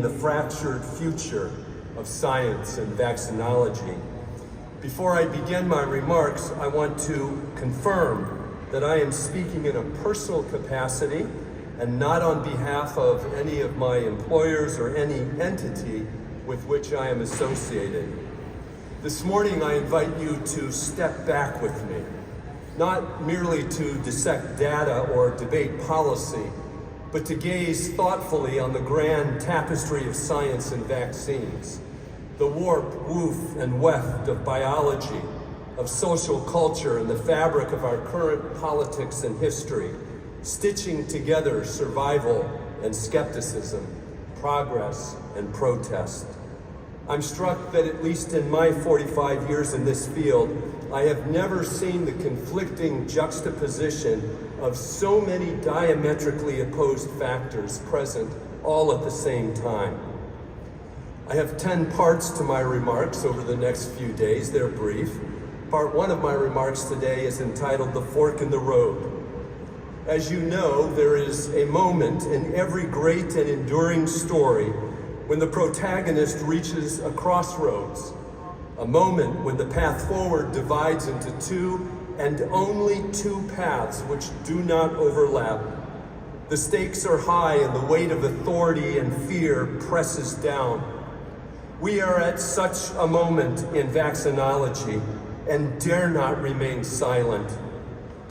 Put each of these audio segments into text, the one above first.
The fractured future of science and vaccinology. Before I begin my remarks, I want to confirm that I am speaking in a personal capacity and not on behalf of any of my employers or any entity with which I am associated. This morning, I invite you to step back with me, not merely to dissect data or debate policy, but to gaze thoughtfully on the grand tapestry of science and vaccines, the warp, woof, and weft of biology, of social culture, and the fabric of our current politics and history, stitching together survival and skepticism, progress and protest. I'm struck that at least in my 45 years in this field, I have never seen the conflicting juxtaposition of so many diametrically opposed factors present all at the same time. I have 10 parts to my remarks over the next few days. They're brief. Part one of my remarks today is entitled The Fork in the Road. As you know, there is a moment in every great and enduring story when the protagonist reaches a crossroads, a moment when the path forward divides into two and only two paths which do not overlap. The stakes are high and the weight of authority and fear presses down. We are at such a moment in vaccinology and dare not remain silent.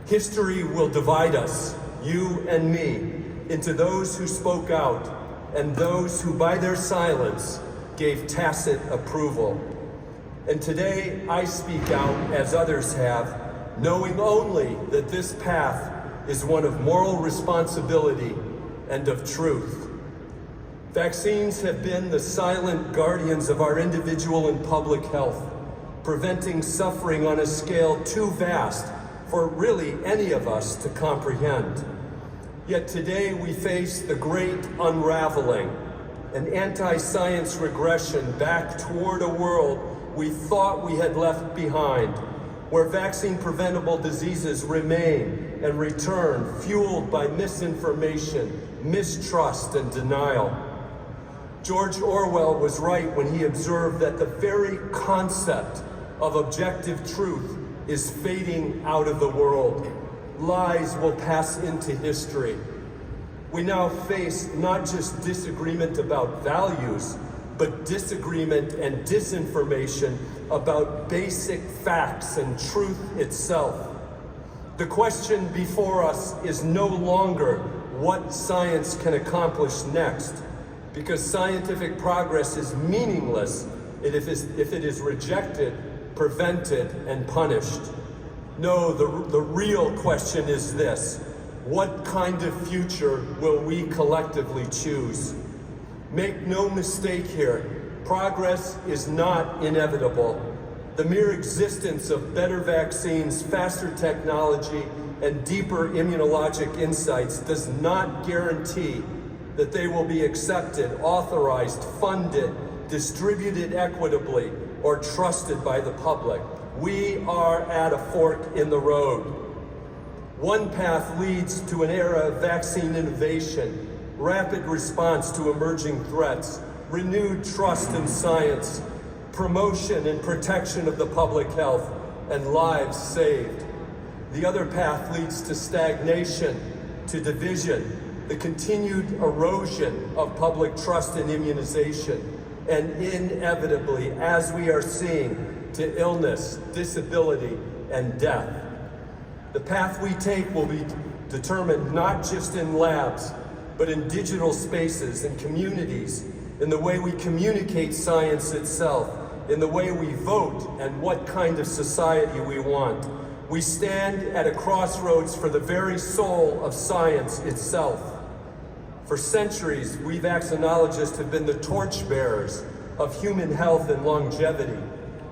History will divide us, you and me, into those who spoke out and those who by their silence gave tacit approval. And today I speak out as others have, knowing only that this path is one of moral responsibility and of truth. Vaccines have been the silent guardians of our individual and public health, preventing suffering on a scale too vast for really any of us to comprehend. Yet today we face the great unraveling, an anti-science regression back toward a world we thought we had left behind, where vaccine-preventable diseases remain and return, fueled by misinformation, mistrust, and denial. George Orwell was right when he observed that the very concept of objective truth is fading out of the world. Lies will pass into history. We now face not just disagreement about values, but disagreement and disinformation about basic facts and truth itself. The question before us is no longer what science can accomplish next, because scientific progress is meaningless if it is rejected, prevented, and punished. No, the real question is this: what kind of future will we collectively choose? Make no mistake here, progress is not inevitable. The mere existence of better vaccines, faster technology, and deeper immunologic insights does not guarantee that they will be accepted, authorized, funded, distributed equitably, or trusted by the public. We are at a fork in the road. One path leads to an era of vaccine innovation, rapid response to emerging threats, renewed trust in science, promotion and protection of the public health, and lives saved. The other path leads to stagnation, to division, the continued erosion of public trust in immunization, and inevitably, as we are seeing, to illness, disability, and death. The path we take will be determined not just in labs, but in digital spaces and communities, in the way we communicate science itself, in the way we vote, and what kind of society we want. We stand at a crossroads for the very soul of science itself. For centuries, we vaccinologists have been the torchbearers of human health and longevity,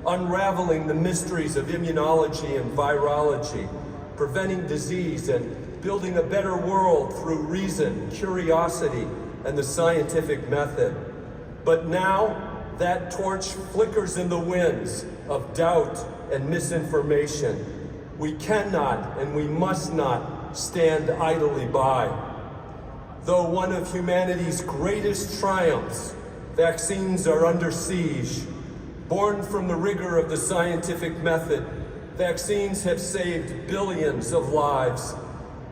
unraveling the mysteries of immunology and virology, preventing disease and building a better world through reason, curiosity, and the scientific method. But now, that torch flickers in the winds of doubt and misinformation. We cannot and we must not stand idly by. Though one of humanity's greatest triumphs Vaccines are under siege. Born from the rigor of the scientific method, vaccines have saved billions of lives.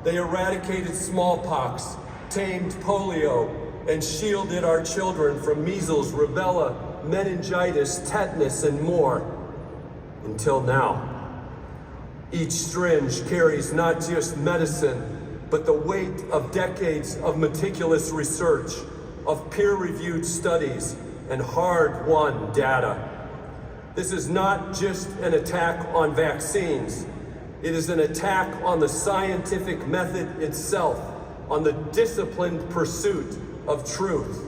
They eradicated smallpox, tamed polio, and shielded our children from measles, rubella, meningitis, tetanus, and more. Until now. Each syringe carries not just medicine, but the weight of decades of meticulous research, of peer-reviewed studies, and hard-won data. This is not just an attack on vaccines. It is an attack on the scientific method itself, on the disciplined pursuit of truth.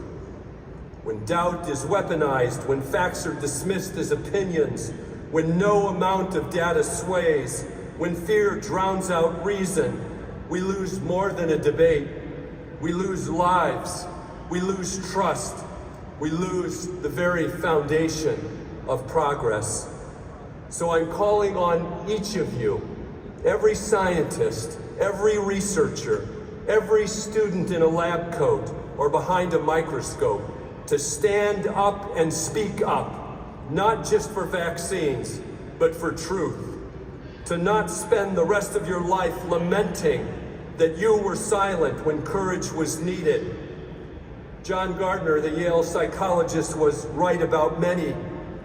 When doubt is weaponized, when facts are dismissed as opinions, when no amount of data sways, when fear drowns out reason, we lose more than a debate. We lose lives, we lose trust, we lose the very foundation of progress. So I'm calling on each of you, every scientist, every researcher, every student in a lab coat or behind a microscope, to stand up and speak up, not just for vaccines, but for truth. To not spend the rest of your life lamenting that you were silent when courage was needed. John Gardner, the Yale psychologist, was right about many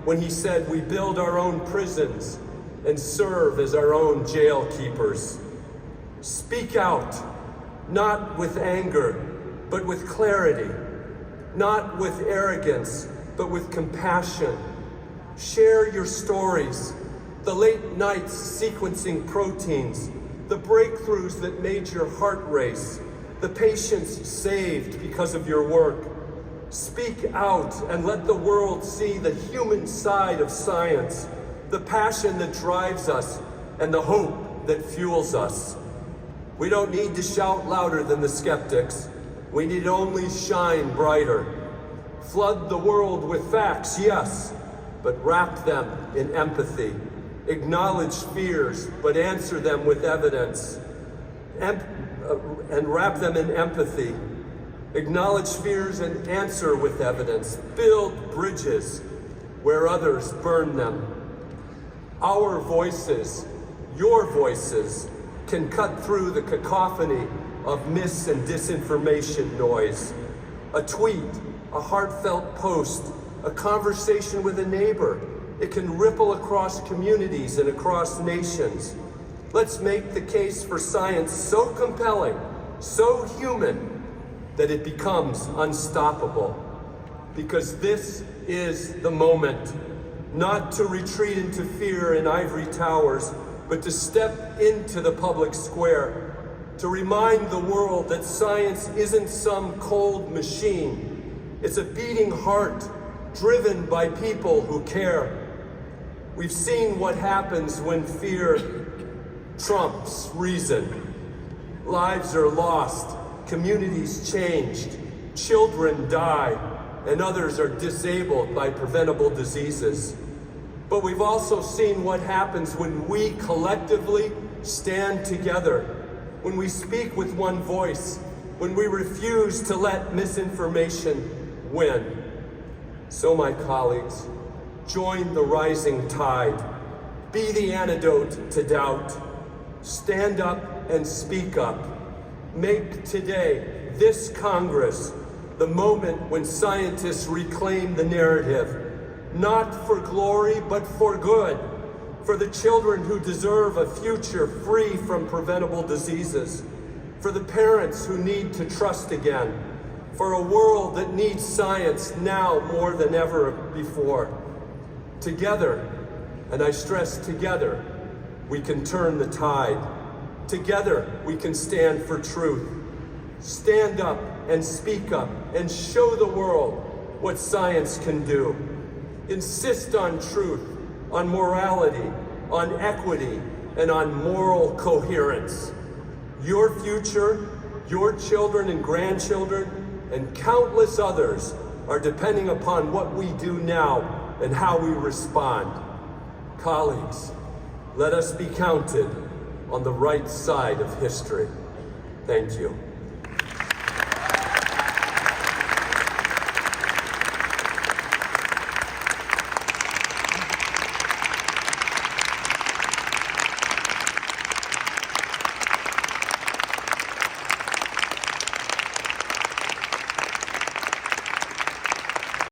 when he said we build our own prisons and serve as our own jail keepers. Speak out, not with anger, but with clarity, not with arrogance, but with compassion. Share your stories, the late nights sequencing proteins, the breakthroughs that made your heart race, the patients saved because of your work. Speak out and let the world see the human side of science, the passion that drives us and the hope that fuels us. We don't need to shout louder than the skeptics. We need only shine brighter. Flood the world with facts, yes, but wrap them in empathy. Acknowledge fears, but answer them with evidence. And wrap them in empathy. Acknowledge fears and answer with evidence. Build bridges where others burn them. Our voices, your voices, can cut through the cacophony of mis- and disinformation noise. A tweet, a heartfelt post, a conversation with a neighbor. It can ripple across communities and across nations. Let's make the case for science so compelling, so human, that it becomes unstoppable. Because this is the moment, not to retreat into fear in ivory towers, but to step into the public square, to remind the world that science isn't some cold machine. It's a beating heart, driven by people who care. We've seen what happens when fear trumps reason. Lives are lost, communities changed, children die, and others are disabled by preventable diseases. But we've also seen what happens when we collectively stand together, when we speak with one voice, when we refuse to let misinformation win. So, my colleagues, join the rising tide. Be the antidote to doubt. Stand up and speak up. Make today, this Congress, the moment when scientists reclaim the narrative, not for glory, but for good, for the children who deserve a future free from preventable diseases, for the parents who need to trust again, for a world that needs science now more than ever before. Together, and I stress together, we can turn the tide. Together, we can stand for truth. Stand up and speak up and show the world what science can do. Insist on truth, on morality, on equity, and on moral coherence. Your future, your children and grandchildren, and countless others are depending upon what we do now and how we respond. Colleagues, let us be counted on the right side of history. Thank you.